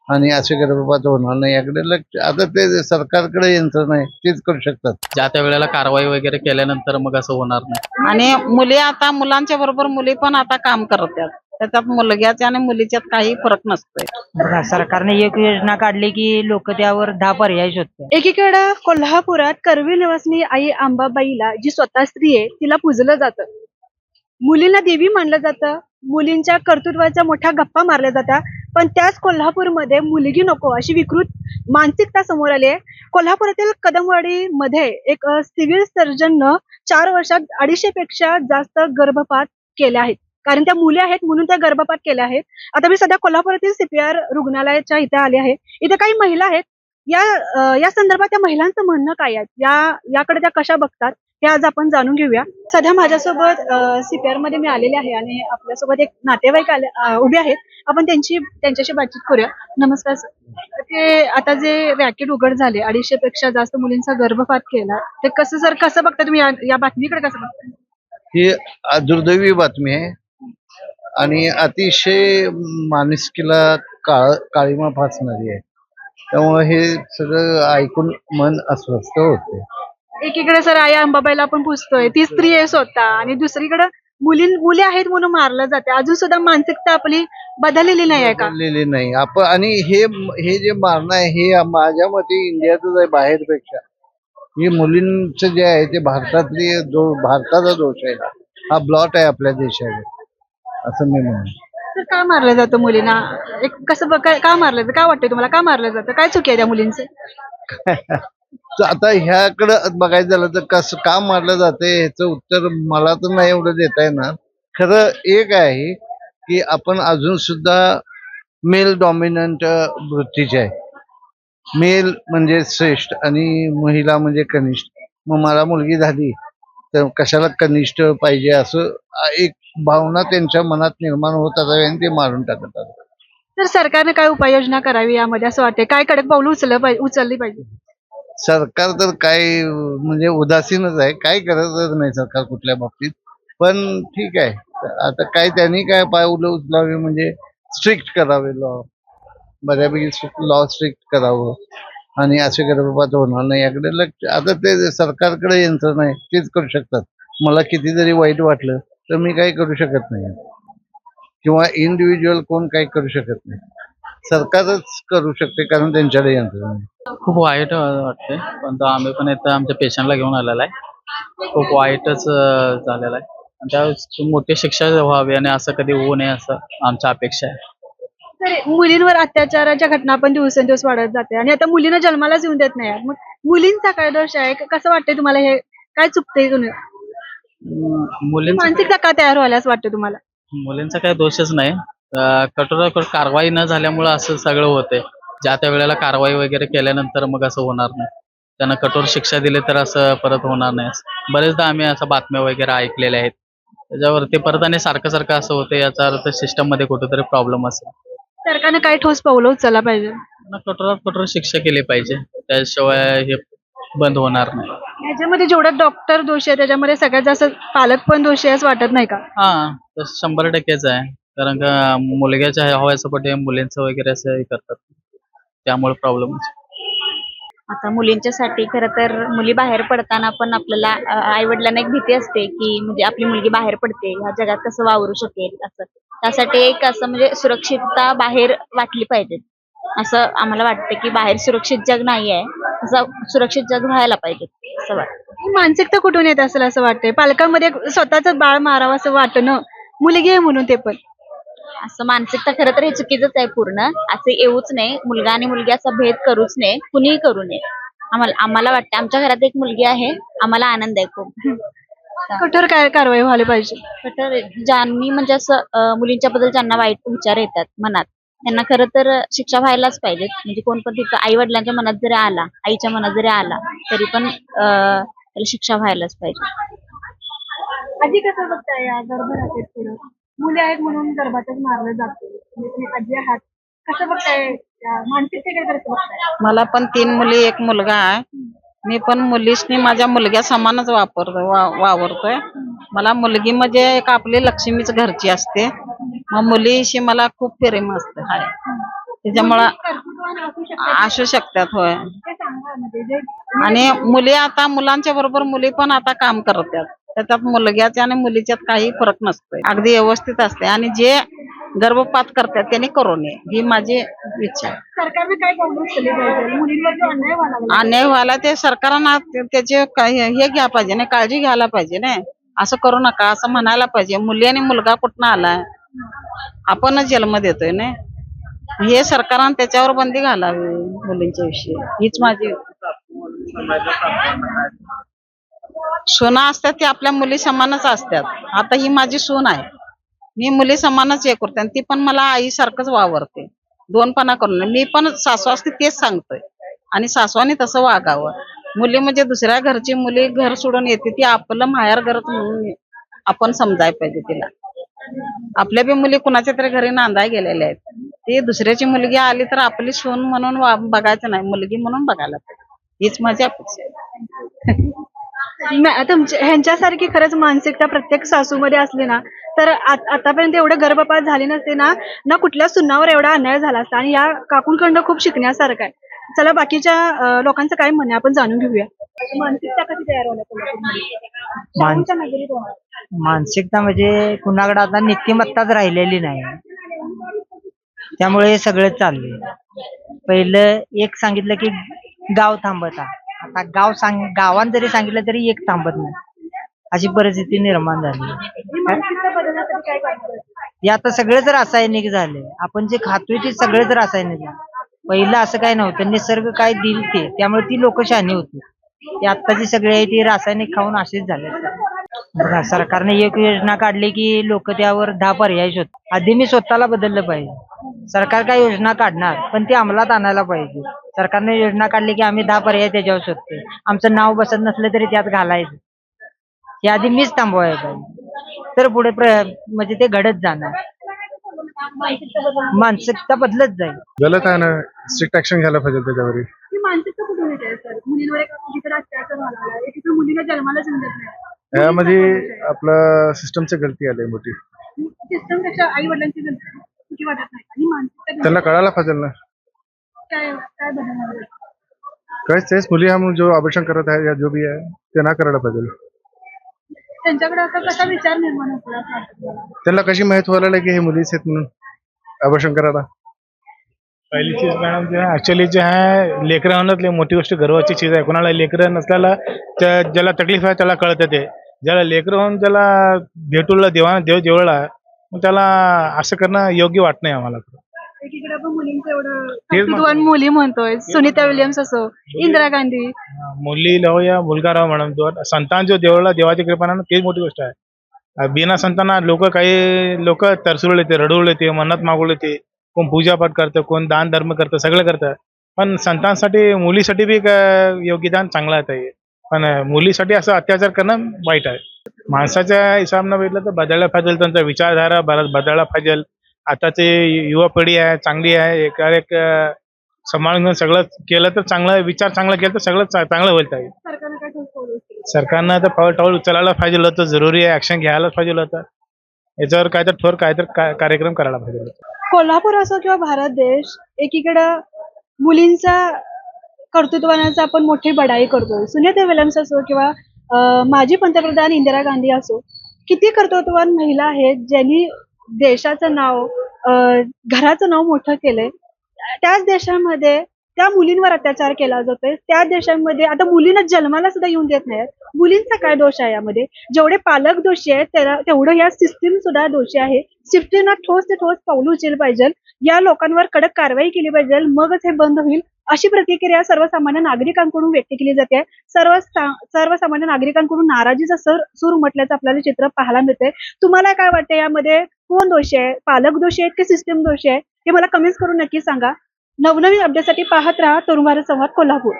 आणि असे गर्भपात होणार नाही याकडे लक्ष आता ते सरकारकडे यंत्रणा आहे तेच करू शकतात. ज्या त्या वेळेला कारवाई वगैरे केल्यानंतर मग असं होणार नाही. आणि मुली आता मुलांच्या बरोबर मुली पण आता काम करतात. त्याच्यात मुलग्याच्या आणि मुलीच्यात काही फरक नसतोय. बघा, सरकारने एक योजना काढली की लोक त्यावर 10 पर्याय शोधतात. एकीकडे कोल्हापुरात करवीर निवासिनी आई अंबाबाईला जी स्वतः स्त्री आहे तिला पूजलं जातं, मुलींना देवी मानलं जातं, मुलींच्या कर्तृत्वाच्या मोठ्या गप्पा मारल्या जातात. पण त्याच कोल्हापूरमध्ये मुलगी नको अशी विकृत मानसिकता समोर आली आहे. कोल्हापुरातील कदमवाडी मध्ये एक सिव्हिल सर्जननं 4 वर्षात 250 पेक्षा जास्त गर्भपात केले आहेत. कारण त्या मुली आहेत म्हणून त्या गर्भपात केल्या आहेत. आता मी सध्या कोल्हापुरातील CPR रुग्णालयाच्या इथे आले आहे. इथे काही महिला आहेत. या संदर्भात त्या महिलांचं म्हणणं काय आहे, याकडे त्या कशा बघतात हे आज आपण जाणून घेऊया. सध्या माझ्यासोबत CPR मध्ये मी आलेले आहे आणि आपल्यासोबत एक नातेवाईक उभे आहेत. आपण त्यांच्याशी बातचीत करूया. नमस्कार सर. ते आता जे रॅकेट उघड झाले 250 पेक्षा जास्त मुलींचा गर्भपात केला, ते कसं बघता तुम्ही, या बातमीकडे कसं बघता? ही दुर्दैवी बातमी आहे आणि अतिशय माणुसकीला काळीमा फासणारी आहे. त्यामुळे हे सगळं ऐकून मन अस्वस्थ होते. एकीकडे सर आई अंबाबाईला आपण पुजतोय, ती स्त्री आहे स्वतः, आणि दुसरीकडे मुली आहेत म्हणून मारलं जाते. अजून सुद्धा मानसिकता आपली बदललेली नाही आहे का? बदललेली नाही आपण. आणि हे जे मारणं आहे हे माझ्या मते इंडियातच आहे बाहेरपेक्षा. हे मुलींचं जे आहे ते भारताचा दोष आहे. हा ब्लॉट आहे आपल्या देशावर असं मी म्हणेन. तर का मारलं जातं मुलींना? का मारलं जातं? काय वाटतंय तुम्हाला, का मारलं जातं? काय चुकी आहे त्या मुलींचे? तर आता ह्याकडं बघायचं झालं तर कसं का मारलं जाते ह्याचं उत्तर मला तर नाही एवढं देता येणार. खरं एक आहे की आपण अजून सुद्धा मेल डॉमिनंट वृत्तीचे आहे. मेल म्हणजे श्रेष्ठ आणि महिला म्हणजे कनिष्ठ. मग मला मुलगी झाली तर कशाला कनिष्ठ पाहिजे असं एक भावना त्यांच्या मनात निर्माण होतात आणि ते मारून टाकतात. तर सरकारने काय उपाययोजना करावी यामध्ये असं वाटतंय? काय कडक पावलं उचलली पाहिजे? सरकार तर काय म्हणजे उदासीनच आहे, काय करतच नाही सरकार कुठल्या बाबतीत. पण ठीक आहे, आता काय त्यांनी काय पावलं उचलावे म्हणजे स्ट्रिक्ट करावे लॉ, बऱ्यापैकी लॉ स्ट्रिक्ट करावं आणि असे गर्भपात होणार नाही याकडे लक्ष. आता ते सरकारकडे यंत्रणा आहे तेच करू शकतात. मला किती जरी वाईट वाटलं तर मी काही करू शकत नाही किंवा इंडिव्हिज्युअल कोण काही करू शकत नाही. सरकारच करू शकते कारण त्यांच्याकडे यंत्रणा आहे. खूप वाईट वाटते, पण तो आम्ही पण इथं आमच्या पेशंटला घेऊन आलेला आहे. खूप वाईटच झालेला आहे. आणि त्यावेळेस मोठी शिक्षा व्हावी आणि असं कधी होऊ नये असं आमच्या अपेक्षा आहे. तर मुलींवर अत्याचाराच्या घटना पण दिवसेंदिवस वाढत जाते आणि आता मुलींना जन्मालाच येऊन देत नाही. मग मुलींचा काय दोष आहे? कसं वाटतंय तुम्हाला, हे काय चुकतंय? मुलींचा मानसिकता का तयार व्हायला असं वाटतं तुम्हाला? मुलींचा काही दोषच नाही. कठोर कारवाई न झाल्यामुळं असं सगळं होतंय. ज्या त्या वेळेला कारवाई वगैरे केल्यानंतर मग असं होणार नाही. त्यांना कठोर शिक्षा दिली तर असं परत होणार नाही. बरेचदा आम्ही असं बातम्या वगैरे ऐकलेल्या आहेत. त्याच्यावरती परत आणि सारखं असं होतं, याचा अर्थ सिस्टम मध्ये कुठेतरी प्रॉब्लेम असेल. सरकारने काय ठोस पावलं उचलला पाहिजे? त्यांना कठोरात कठोर शिक्षा केली पाहिजे, त्याशिवाय हे बंद होणार नाही. याच्यामध्ये जेवढं डॉक्टर दोषी आहे त्याच्यामध्ये सगळ्यात जास्त पालक पण दोषी आहे असं वाटत नाही का? हा, तसं 100%च आहे. कारण का मुलग्याच्या हव्यासाठी मुलींचं वगैरे असं हे करतात, त्यामुळे प्रॉब्लेम. आता मुलींच्यासाठी खरं तर मुली बाहेर पडताना पण आपल्याला आई वडिलांना एक भीती असते की म्हणजे आपली मुलगी बाहेर पडते, ह्या जगात कसं वावरू शकेल असं. त्यासाठी एक असं म्हणजे सुरक्षितता बाहेर वाटली पाहिजे असं आम्हाला वाटतं की बाहेर सुरक्षित जग नाही आहे, असं सुरक्षित जग व्हायला पाहिजे असं वाटतं. ही मानसिकता कुठून येत असेल असं वाटतंय? पालकांमध्ये स्वतःच बाळ मारावं असं वाटणं, मुलगी आहे म्हणून ते पण. असं मानसिकता खरं तर हे चुकीचंच आहे पूर्ण. असं येऊच नये, मुलगा आणि मुलगी असा भेद करूच नये, कुणीही करू नये. आम्हाला वाटतं, आमच्या घरात एक मुलगी आहे, आम्हाला आनंद आहे खूप. कठोर काय कारवाई व्हायला पाहिजे? तर ज्यांनी म्हणजे असं मुलींच्या बद्दल ज्यांना वाईट विचार येतात मनात, त्यांना खरं तर शिक्षा व्हायलाच पाहिजे. म्हणजे कोण पण तिथं आई वडिलांच्या मनात जरी आला, आईच्या मनात जरी आला तरी पण त्याला शिक्षा व्हायलाच पाहिजे. आजी कसं बघताय या गर्भरातेत पुढं? मुली आहेत म्हणून गर्भातच मारलं जाते, तुम्ही आजी आहात, कसं बघताय? मानसिकतेकडे कसं बघताय? मला पण 3 मुली 1 मुलगा आहे. मी पण मुलीसनी माझ्या मुलग्या समानच वावरतोय. मला मुलगी म्हणजे एक आपली लक्ष्मीच घरची असते. मग मुलीशी मला खूप प्रेम असते. त्याच्यामुळं असू शकतात. होय. ते सांगा म्हणजे जे आणि मुली आता मुलांच्या बरोबर मुली पण आता काम करतात. त्याच्यात मुलग्याच्या आणि मुलीच्यात काही फरक नसतोय. अगदी व्यवस्थित असते आणि जे गर्भपात करतात त्यांनी करू नये ही माझी इच्छा आहे. सरकारने काय पावलं उचलली पाहिजे मुलींवर जो अन्याय व्हायला लागला अन्याय व्हायला ते सरकारनं त्याचे हे घ्या पाहिजे ना, काळजी घ्यायला पाहिजे ना. असं करू नका असं म्हणायला पाहिजे. मुली आणि मुलगा कुठनं आलाय, आपणच जन्म देतोय ना. हे सरकारनं त्याच्यावर बंदी घालावी मुलींच्या विषयी, हीच माझी. सुना असतात ते आपल्या मुली समानच असतात. आता ही माझी सून आहे, मी मुली समानच हे करते आणि ती पण मला आईसारखंच वावरते. दोनपणा करून नाही. मी पण सासू असते तेच सांगतोय आणि सासवाने तसं वागावं. मुली म्हणजे दुसऱ्या घरची मुली घर सोडून येते ती आपलं माहेर घर म्हणून आपण समजायला पाहिजे तिला. आपल्या बी मुली कुणाच्या तरी घरी नांदाय गेलेल्या आहेत. ती दुसऱ्याची मुलगी आली तर आपली सून म्हणून बघायचं नाही, मुलगी म्हणून बघायला पाहिजे. हीच माझी अपेक्षा आहे. ह्यांच्यासारखी खरंच मानसिकता प्रत्येक सासूमध्ये असली ना तर आतापर्यंत एवढं गर्भपात झाली नसते ना कुठल्या सुनावर एवढा अन्याय झाला असता. आणि या काकूंकडनं खूप शिकण्यासारखं आहे. चला बाकीच्या लोकांचं काय म्हणणं आहे आपण जाणून घेऊया. मानसिकता कशी तयार होणार शाहूंच्या नगरीत होणार? मानसिकता म्हणजे कुणाकडे आता नीतिमत्ताच राहिलेली नाही, त्यामुळे हे सगळं चाललंय. पहिलं एक सांगितलं की गाव थांबता, आता गावात जरी सांगितलं तरी एक थांबत नाही, अशी परिस्थिती निर्माण झाली. ही मानसिकता बदलण्यासाठी काय करायचं? हे आता सगळंच रासायनिक झाले. आपण जे खातोय ते सगळंच रासायनिक आहे. पहिलं असं काय नव्हतं, निसर्ग काय देईल ते, त्यामुळे ती लोक शहाणी होती. ते आत्ताची सगळे आहे ती रासायनिक खाऊन असेच झाले. बघा, सरकारने एक योजना काढली की लोक त्यावर 10 पर्याय शोधतात. आधी मी स्वतःला बदललं पाहिजे. सरकार काय योजना काढणार पण ती अंमलात आणायला पाहिजे. सरकारने योजना काढली की आम्ही 10 पर्याय त्याच्यावर शोधतोय. आमचं नाव बसत नसलं तरी त्यात घालायचं. हे आधी मीच थांबवायला पाहिजे, तर पुढे म्हणजे ते घडत जाणार, मानसिकता बदलत जाईल. गलत आहे ना, स्ट्रिक्ट ऍक्शन घ्यायला पाहिजे त्याच्यावर. ही मानसिकता कुठून येते सर? मुलींवर एक कुठेतरी अत्याचार व्हायला लागला, एकीकडे मुलीला जन्माला समजत नाही. यामध्ये आपलं सिस्टमची गलती आली मोठी. सिस्टमपेक्षा आई वडिलांची गलती वाटत नाही. आणि मानसिकता त्यांना कळायला पाहिजे ना. काय काय बदलणार? काहीच तेच मुली हा म्हणून जो आभूषण करत आहे या जो भी आहे ते ना करायला पाहिजे. त्यांच्याकडे असा कसा विचार निर्माण होतो असं वाटतं मला. त्यांना कशी माहित व्हायला लागली की हे मुलीच आहेत म्हणून आभूषण करायला. पहिली चीज मॅडम जे आहे ऍक्च्युअली जे आहे लेकरं होणं मोठी गोष्ट गर्वाची चीज आहे. कोणाला लेकरं नसल्याला ज्याला तकलीफ आहे त्याला कळतं ते. ज्याला लेकरं होऊन त्याला भेटूला देव जेवढा मग त्याला असं करणं योग्य वाटत नाही आम्हाला. एकीकडे आपण मुलींचं एवढं कर्तृत्ववान मुली म्हणतोय, सुनीता विल्यम्स असो, इंदिरा गांधी. मुली लहो या मुलगा राहो मॅडम, संतान जो देवळला देवाच्या कृपानं तेच मोठी गोष्ट आहे. बिना संतांना लोक तरसुळ येते, रडवळ येते, मन्नत मागवळ येते, कोण पूजापाठ करतं, कोण दान धर्म करतं, सगळं करतं. पण संतांसाठी मुलीसाठी बी योगदान चांगलं आहे. पण मुलीसाठी असं अत्याचार करणं वाईट आहे. माणसाच्या हिसाबनं बघितलं तर बदलायला पाहिजे, त्यांचा विचारधारा बदलायला पाहिजे. आताची युवा पिढी आहे चांगली आहे, एक सांभाळून घेऊन सगळं केलं तर चांगलं, विचार चांगला केलं तर सगळं चांगलं होईल. सरकारनं काय ठोस पावलं उचलली? सरकारनं तर पाऊल उचलायला पाहिजे होतं, जरुरी आहे, ऍक्शन घ्यायलाच पाहिजे होतं. याच्यावर ठोर कार्यक्रम करायला पाहिजे होता. कोल्हापूर असो किंवा भारत देश, एकीकडं मुलींचा कर्तृत्वानाचा आपण मोठी बढाई करतोय. सुनीता विल्यम्स असो किंवा माजी पंतप्रधान इंदिरा गांधी असो, किती कर्तृत्ववान महिला आहेत ज्यांनी देशाचं नाव, घराचं नाव मोठं केलंय. त्याच देशामध्ये त्या मुलींवर अत्याचार केला जातोय. त्या देशांमध्ये आता मुलींना जन्माला सुद्धा येऊन देत नाहीत. मुलींचा काय दोष आहे यामध्ये? जेवढे पालक दोषी आहेत तेवढं या सिस्टीम सुद्धा दोषी आहे. सिस्टीमला ठोस ते ठोस पावलं उचलली पाहिजे. या लोकांवर कडक कारवाई केली पाहिजे, मगच हे बंद होईल, अशी प्रतिक्रिया सर्वसामान्य नागरिकांकडून व्यक्त केली जाते. सर्वसामान्य नागरिकांकडून नाराजीचा सूर उमटल्याचं आपल्याला चित्र पाहायला मिळतंय. तुम्हाला काय वाटतं यामध्ये कोण दोषी आहे? पालक दोषी आहेत की सिस्टीम दोषी आहे? हे मला कमेंट्स करून नक्की सांगा. नवनवीन अपडेटसाठी पाहत राहा तरुण भारत संवाद कोल्हापूर.